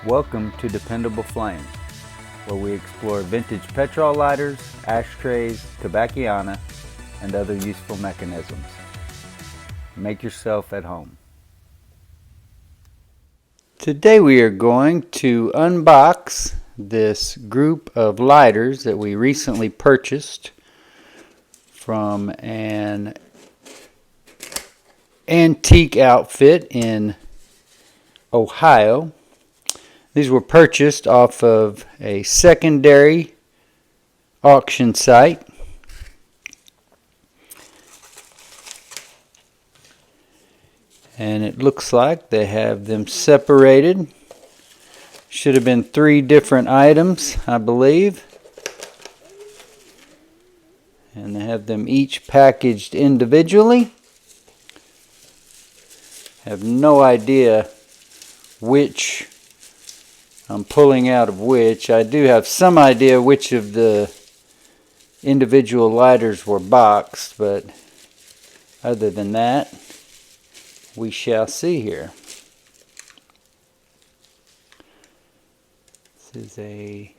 Welcome to Dependable Flame, where we explore vintage petrol lighters, ashtrays, tobacconiana, and other useful mechanisms. Make yourself at home. Today we are going to unbox this group of lighters that we recently purchased from an antique outfit in Ohio. These were purchased off of a secondary auction site. And it looks like they have them separated. Should have been 3 different items, I believe. And they have them each packaged individually. Have no idea which I'm pulling out of which. I do have some idea which of the individual lighters were boxed, but other than that, we shall see here. This is a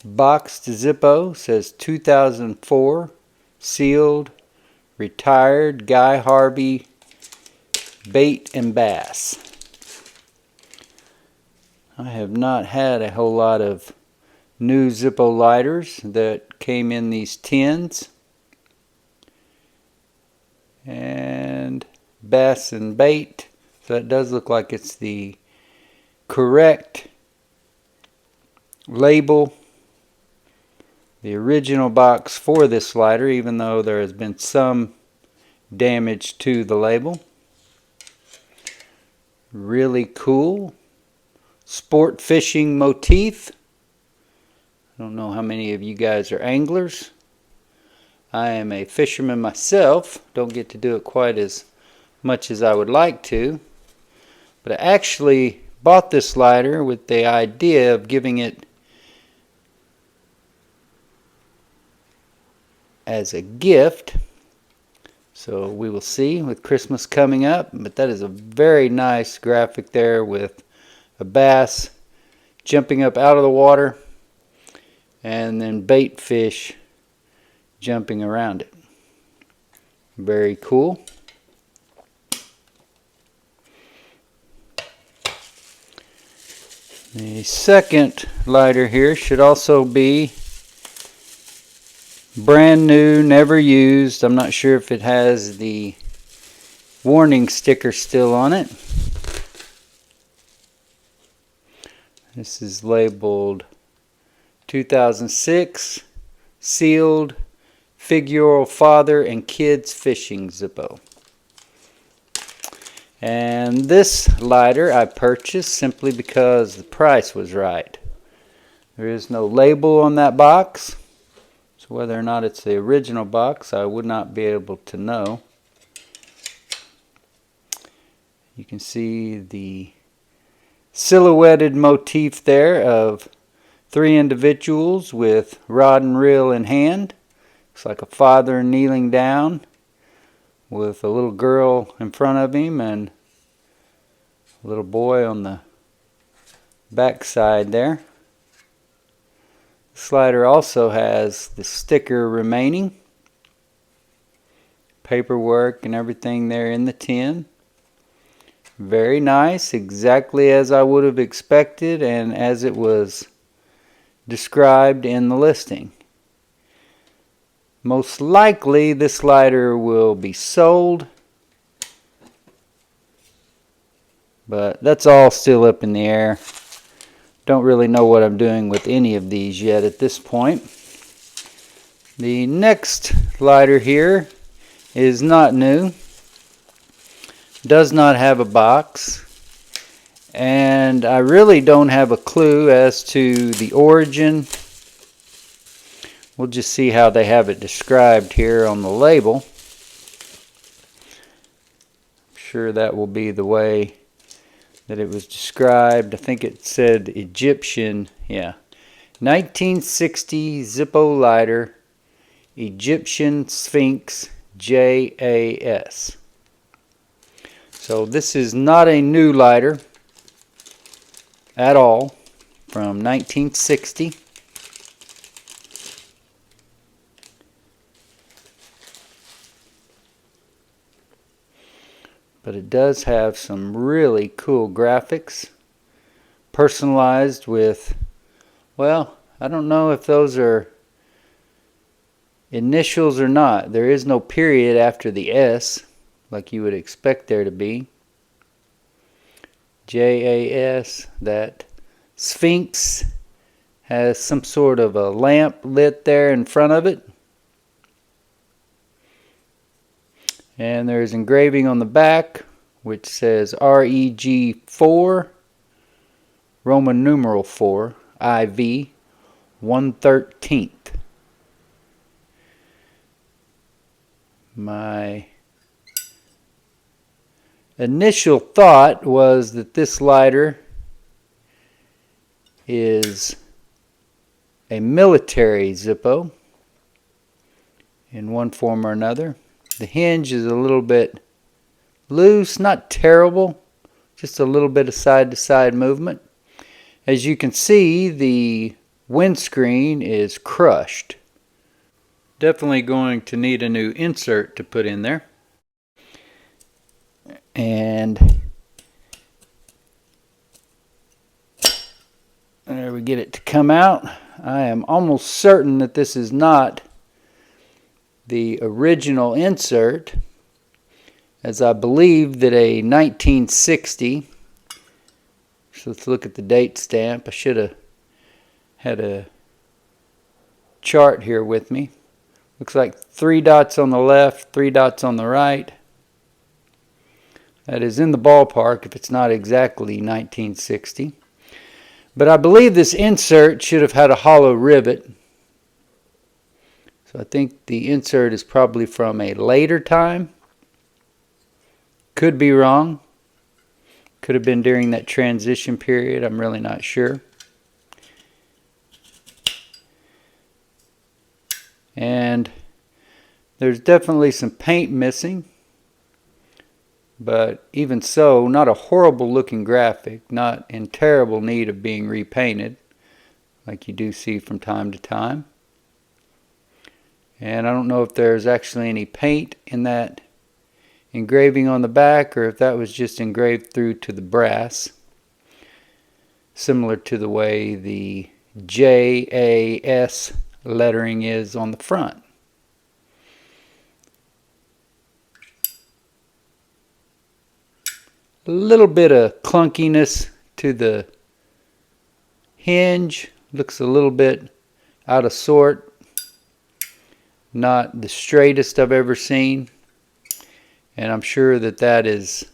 boxed Zippo, says 2004, sealed, retired Guy Harvey bait and bass. I have not had a whole lot of new Zippo lighters that came in these tins. And bass and bait, so it does look like it's the correct label, the original box for this lighter, even though there has been some damage to the label. Really cool sport fishing motif. I don't know how many of you guys are anglers. I am a fisherman myself. Don't get to do it quite as much as I would like to, but I actually bought this lighter with the idea of giving it as a gift. So we will see with Christmas coming up, but that is a very nice graphic there with a bass jumping up out of the water and then bait fish jumping around it. Very cool. The second lighter here should also be brand new, never used. I'm not sure if it has the warning sticker still on it. This is labeled 2006, sealed, figural father and kids fishing Zippo. And this lighter I purchased simply because the price was right. There is no label on that box, so whether or not it's the original box I would not be able to know. You can see the silhouetted motif there of 3 individuals with rod and reel in hand. Looks like a father kneeling down with a little girl in front of him and a little boy on the back side there. The slider also has the sticker remaining, paperwork and everything there in the tin. Very nice, exactly as I would have expected and as it was described in the listing. Most likely this lighter will be sold, but that's all still up in the air. Don't really know what I'm doing with any of these yet at this point. The next lighter here is not new, does not have a box, and I really don't have a clue as to the origin. We'll just see how they have it described here on the label. I'm sure that will be the way that it was described. I think it said Egyptian, yeah. 1960 Zippo lighter, Egyptian Sphinx JAS. So this is not a new lighter. at all, from 1960. But it does have some really cool graphics, personalized with, well, I don't know if those are initials or not. There is no period after the S, like you would expect there to be. JAS. That Sphinx has some sort of a lamp lit there in front of it. And there's engraving on the back which says REG4, Roman numeral 4, IV, 1/13. My initial thought was that this lighter is a military Zippo in one form or another. The hinge is a little bit loose, not terrible, just a little bit of side-to-side movement. As you can see, the windscreen is crushed. Definitely going to need a new insert to put in there. And there we get it to come out. I am almost certain that this is not the original insert, as I believe that a 1960, so let's look at the date stamp. I should have had a chart here with me. Looks like 3 dots on the left, 3 dots on the right. That is in the ballpark if it's not exactly 1960. But I believe this insert should have had a hollow rivet. So I think the insert is probably from a later time. Could be wrong. Could have been during that transition period. I'm really not sure. And there's definitely some paint missing. But even so, not a horrible looking graphic. Not in terrible need of being repainted, like you do see from time to time. And I don't know if there's actually any paint in that engraving on the back, or if that was just engraved through to the brass, similar to the way the JAS lettering is on the front. A little bit of clunkiness to the hinge. Looks a little bit out of sort. Not the straightest I've ever seen. And I'm sure that that is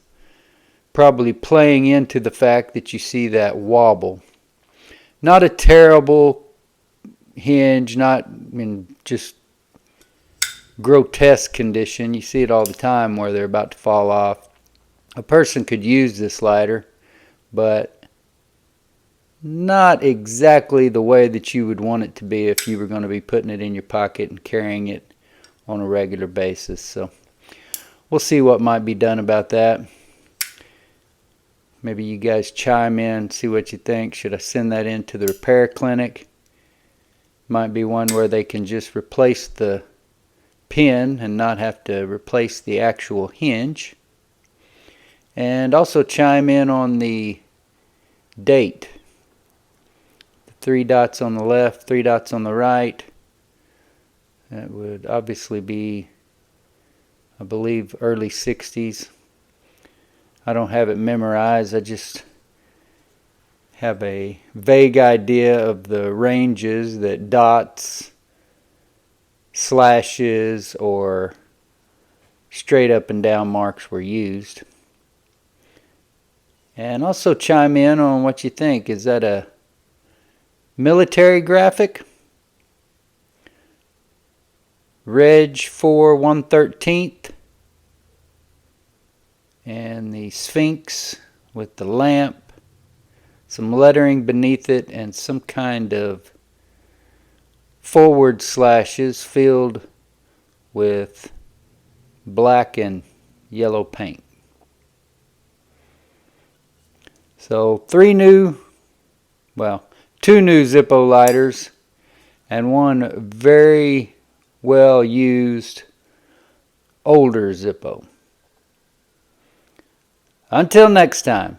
probably playing into the fact that you see that wobble. Not a terrible hinge, not in just grotesque condition. You see it all the time where they're about to fall off. A person could use this lighter, but not exactly the way that you would want it to be if you were going to be putting it in your pocket and carrying it on a regular basis. So we'll see what might be done about that. Maybe you guys chime in, see what you think. Should I send that into the repair clinic? Might be one where they can just replace the pin and not have to replace the actual hinge. And also chime in on the date. The 3 dots on the left, 3 dots on the right. That would obviously be, I believe, early 60s. I don't have it memorized. I just have a vague idea of the ranges that dots, slashes, or straight up and down marks were used. And also chime in on what you think. Is that a military graphic? Reg 4 1/13. And the Sphinx with the lamp. Some lettering beneath it and some kind of forward slashes filled with black and yellow paint. So 3 new well, 2 new Zippo lighters and one very well used older Zippo. Until next time.